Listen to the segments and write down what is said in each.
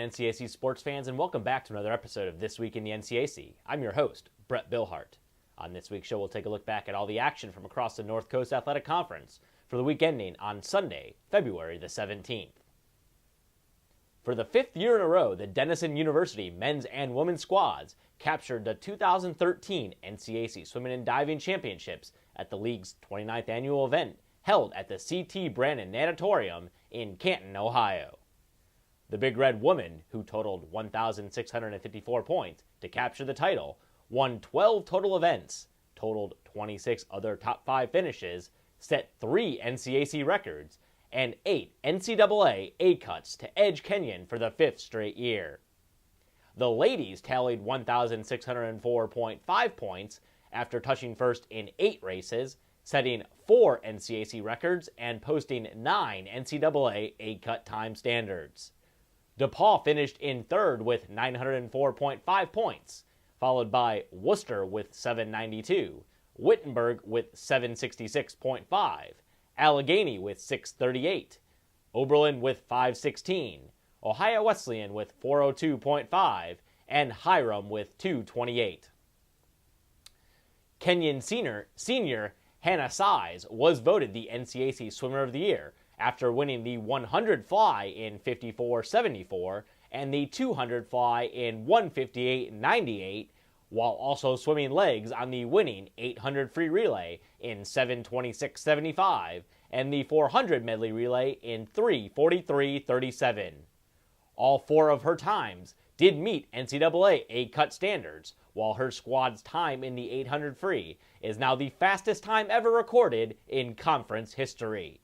NCAC sports fans, and welcome back to another episode of This Week in the NCAC. I'm your host, Brett Billhart. On this week's show, we'll take a look back at all the action from across the North Coast Athletic Conference for the week ending on Sunday, February the 17th. For the fifth year in a row, the Denison University men's and women's squads captured the 2013 NCAC Swimming and Diving Championships at the league's 29th annual event held at the C.T. Brannan Natatorium in Canton, Ohio. The Big Red women, who totaled 1,654 points to capture the title, won 12 total events, totaled 26 other top 5 finishes, set 3 NCAC records, and 8 NCAA A-cuts to edge Kenyon for the 5th straight year. The ladies tallied 1,604.5 points after touching first in 8 races, setting 4 NCAC records and posting 9 NCAA A-cut time standards. DePaul finished in third with 904.5 points, followed by Worcester with 792, Wittenberg with 766.5, Allegheny with 638, Oberlin with 516, Ohio Wesleyan with 402.5, and Hiram with 228. Kenyon senior Hannah Size was voted the NCAC Swimmer of the Year after winning the 100 fly in 54.74 and the 200 fly in 158.98, while also swimming legs on the winning 800 free relay in 7:26.75 and the 400 medley relay in 3:43.37. All 4 of her times did meet NCAA A-cut standards, while her squad's time in the 800 free is now the fastest time ever recorded in conference history.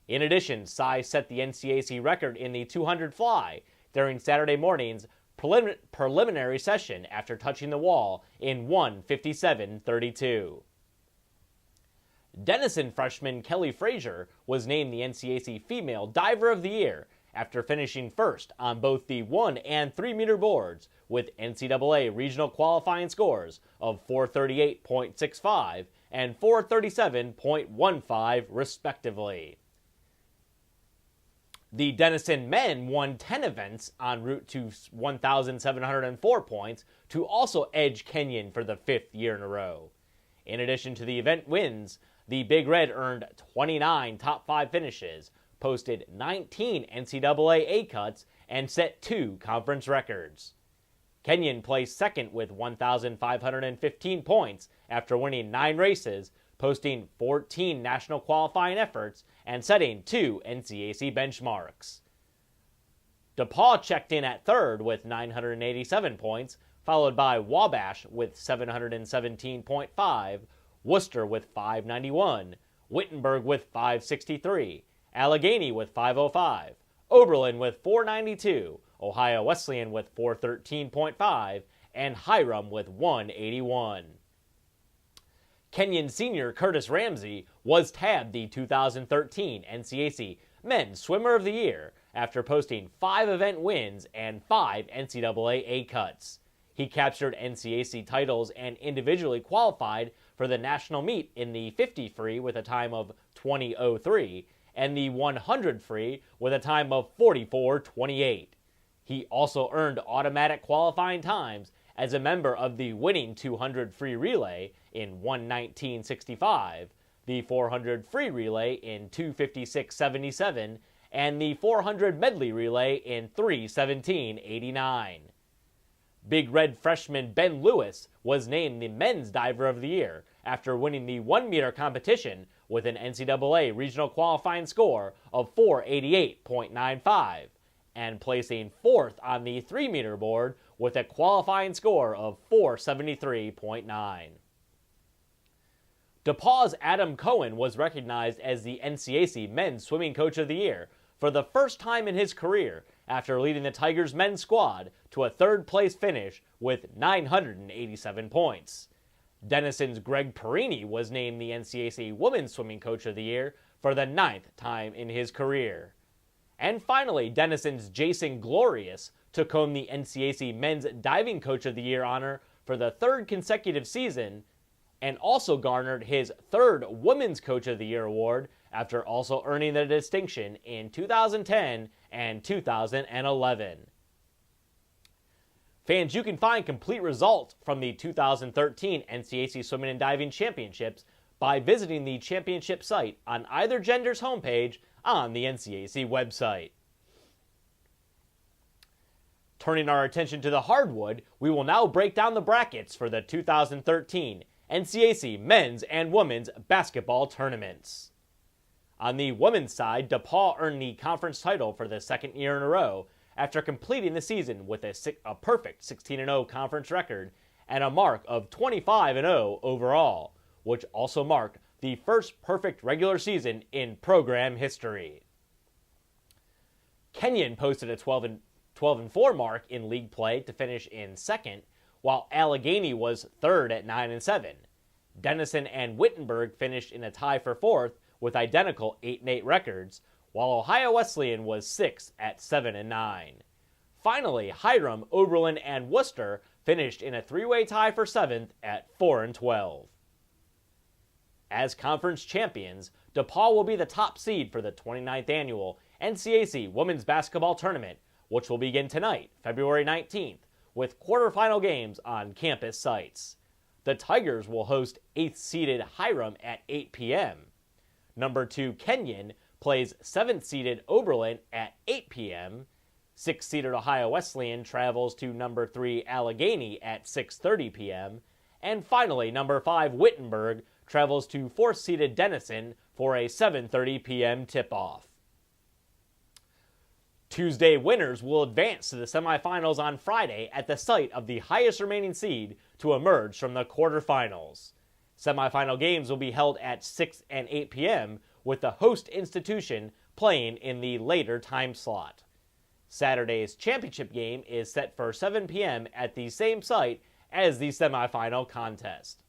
In addition, Size set the NCAC record in the 200 fly during Saturday morning's preliminary session after touching the wall in 1:57.32. Denison freshman Kelly Frazier was named the NCAC Female Diver of the Year after finishing first on both the 1 and 3 meter boards with NCAA regional qualifying scores of 438.65 and 437.15 respectively. The Denison men won 10 events en route to 1,704 points to also edge Kenyon for the 5th year in a row. In addition to the event wins, the Big Red earned 29 top 5 finishes, posted 19 NCAA A-cuts, and set 2 conference records. Kenyon placed second with 1,515 points after winning 9 races, posting 14 national qualifying efforts, and setting 2 NCAC benchmarks. DePaul checked in at third with 987 points, followed by Wabash with 717.5, Worcester with 591, Wittenberg with 563, Allegheny with 505, Oberlin with 492, Ohio Wesleyan with 413.5, and Hiram with 181. Kenyon senior Curtis Ramsey was tabbed the 2013 NCAC Men's Swimmer of the Year after posting 5 event wins and 5 NCAA A-cuts. He captured NCAC titles and individually qualified for the national meet in the 50 free with a time of 20:03 and the 100 free with a time of 44:28. He also earned automatic qualifying times as a member of the winning 200 free relay in 1:19.65, the 400 free relay in 2:56.77, and the 400 medley relay in 3:17.89. Big Red freshman Ben Lewis was named the Men's Diver of the Year after winning the 1 meter competition with an NCAA regional qualifying score of 488.95 and placing 4th on the 3 meter board with a qualifying score of 473.9. DePaul's Adam Cohen was recognized as the NCAC Men's Swimming Coach of the Year for the first time in his career after leading the Tigers men's squad to a 3rd place finish with 987 points. Denison's Greg Perini was named the NCAC Women's Swimming Coach of the Year for the 9th time in his career. And finally, Denison's Jason Glorious took home the NCAC Men's Diving Coach of the Year honor for the 3rd consecutive season and also garnered his 3rd Women's Coach of the Year award after also earning the distinction in 2010 and 2011. Fans, you can find complete results from the 2013 NCAC Swimming and Diving Championships by visiting the championship site on either gender's homepage on the NCAC website. Turning our attention to the hardwood, we will now break down the brackets for the 2013 NCAC men's and women's basketball tournaments. On the women's side, DePaul earned the conference title for the second year in a row after completing the season with a perfect 16-0 conference record and a mark of 25-0 overall, which also marked the first perfect regular season in program history. Kenyon posted a 12-4 mark in league play to finish in second, while Allegheny was third at 9-7. Denison and Wittenberg finished in a tie for fourth with identical 8-8 records, while Ohio Wesleyan was sixth at 7-9. Finally, Hiram, Oberlin, and Worcester finished in a three-way tie for seventh at 4-12. As conference champions, DePaul will be the top seed for the 29th annual NCAC Women's Basketball Tournament, which will begin tonight, February 19th, with quarterfinal games on campus sites. The Tigers will host 8th-seeded Hiram at 8 p.m. Number 2 Kenyon plays 7th-seeded Oberlin at 8 p.m. 6th-seeded Ohio Wesleyan travels to number 3 Allegheny at 6:30 p.m. And finally, number 5 Wittenberg travels to 4th-seeded Denison for a 7:30 p.m. tip-off. Tuesday winners will advance to the semifinals on Friday at the site of the highest remaining seed to emerge from the quarterfinals. Semifinal games will be held at 6 and 8 p.m., with the host institution playing in the later time slot. Saturday's championship game is set for 7 p.m. at the same site as the semifinal contest.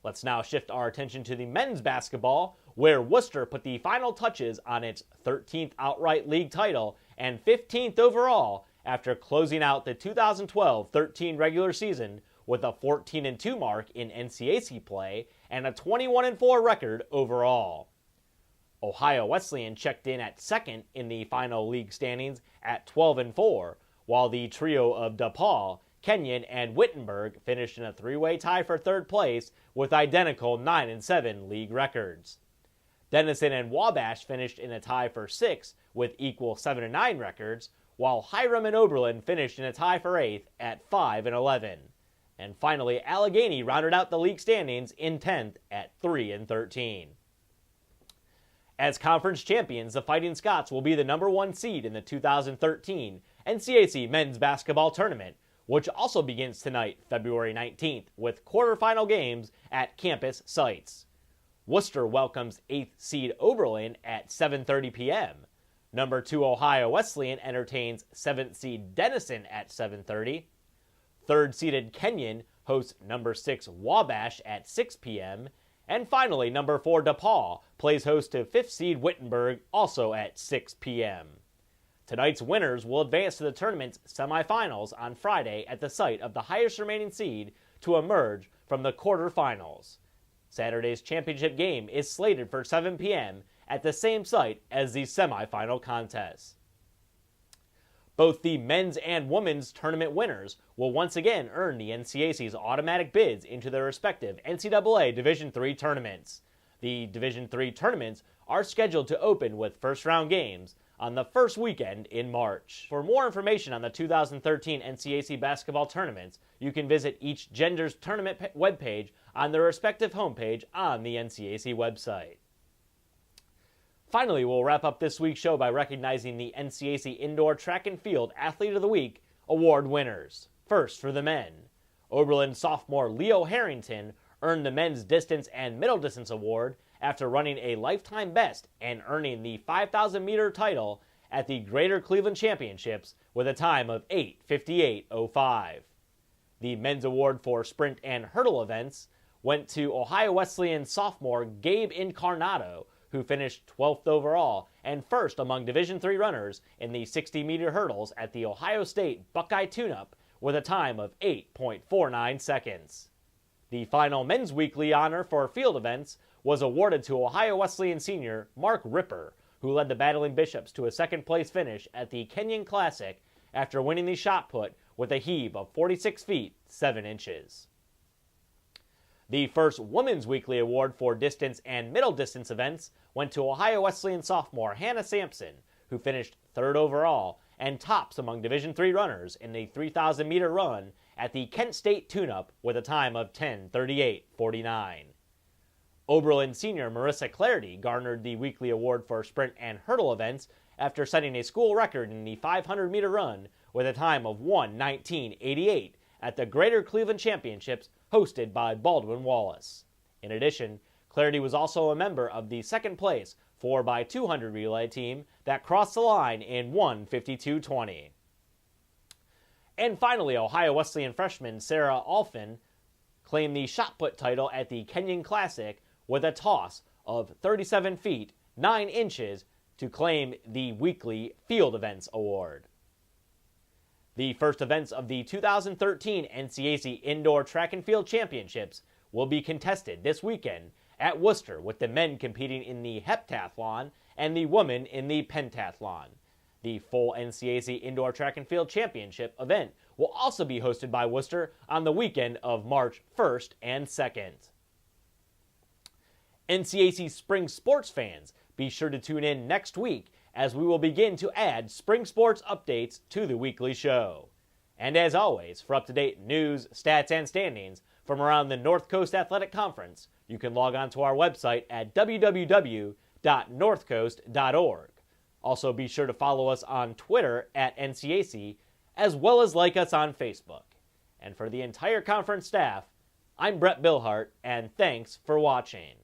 Let's now shift our attention to the men's basketball, where Worcester put the final touches on its 13th outright league title and 15th overall after closing out the 2012-13 regular season with a 14-2 mark in NCAC play and a 21-4 record overall. Ohio Wesleyan checked in at second in the final league standings at 12-4, while the trio of DePaul, Kenyon, and Wittenberg finished in a three-way tie for third place with identical 9-7 league records. Denison and Wabash finished in a tie for sixth with equal 7-9 records, while Hiram and Oberlin finished in a tie for eighth at 5-11. And finally, Allegheny rounded out the league standings in 10th at 3-13. As conference champions, the Fighting Scots will be the number 1 seed in the 2013 NCAC Men's Basketball Tournament, which also begins tonight, February 19th, with quarterfinal games at campus sites. Worcester welcomes 8th seed Oberlin at 7:30 p.m. Number 2 Ohio Wesleyan entertains 7th seed Denison at 7:30. 3rd-seeded Kenyon hosts number 6 Wabash at 6 p.m. And finally, number 4 DePaul plays host to 5th seed Wittenberg also at 6 p.m. Tonight's winners will advance to the tournament's semifinals on Friday at the site of the highest remaining seed to emerge from the quarterfinals. Saturday's championship game is slated for 7 p.m. at the same site as the semifinal contest. Both the men's and women's tournament winners will once again earn the NCAC's automatic bids into their respective NCAA Division III tournaments. The Division III tournaments are scheduled to open with first-round games on the first weekend in March. For more information on the 2013 NCAC basketball tournaments, you can visit each gender's tournament webpage on their respective homepage on the NCAC website. Finally, we'll wrap up this week's show by recognizing the NCAC Indoor Track and Field Athlete of the Week award winners. First, for the men, Oberlin sophomore Leo Harrington earned the Men's Distance and Middle Distance Award after running a lifetime best and earning the 5,000-meter title at the Greater Cleveland Championships with a time of 8:58.05. The men's award for sprint and hurdle events went to Ohio Wesleyan sophomore Gabe Incarnato, who finished 12th overall and first among Division III runners in the 60-meter hurdles at the Ohio State Buckeye Tune-Up with a time of 8.49 seconds. The final men's weekly honor for field events was awarded to Ohio Wesleyan senior Mark Ripper, who led the Battling Bishops to a second-place finish at the Kenyon Classic after winning the shot put with a heave of 46 feet 7 inches. The first Women's Weekly Award for distance and middle distance events went to Ohio Wesleyan sophomore Hannah Sampson, who finished third overall and tops among Division III runners in the 3,000-meter run at the Kent State Tune-Up with a time of 10:38:49. Oberlin senior Marissa Clarity garnered the weekly award for sprint and hurdle events after setting a school record in the 500-meter run with a time of 1:19:88 at the Greater Cleveland Championships hosted by Baldwin Wallace. In addition, Clarity was also a member of the second place 4x200 relay team that crossed the line in 1:52:20. And finally, Ohio Wesleyan freshman Sarah Alfin claimed the shot put title at the Kenyon Classic with a toss of 37 feet 9 inches to claim the weekly Field Events Award. The first events of the 2013 NCAC Indoor Track and Field Championships will be contested this weekend at Worcester, with the men competing in the heptathlon and the women in the pentathlon. The full NCAC Indoor Track and Field Championship event will also be hosted by Worcester on the weekend of March 1st and 2nd. NCAC Spring Sports fans, be sure to tune in next week as we will begin to add spring sports updates to the weekly show. And as always, for up-to-date news, stats, and standings from around the North Coast Athletic Conference, you can log on to our website at www.northcoast.org. Also, be sure to follow us on Twitter at NCAC, as well as like us on Facebook. And for the entire conference staff, I'm Brett Billhart, and thanks for watching.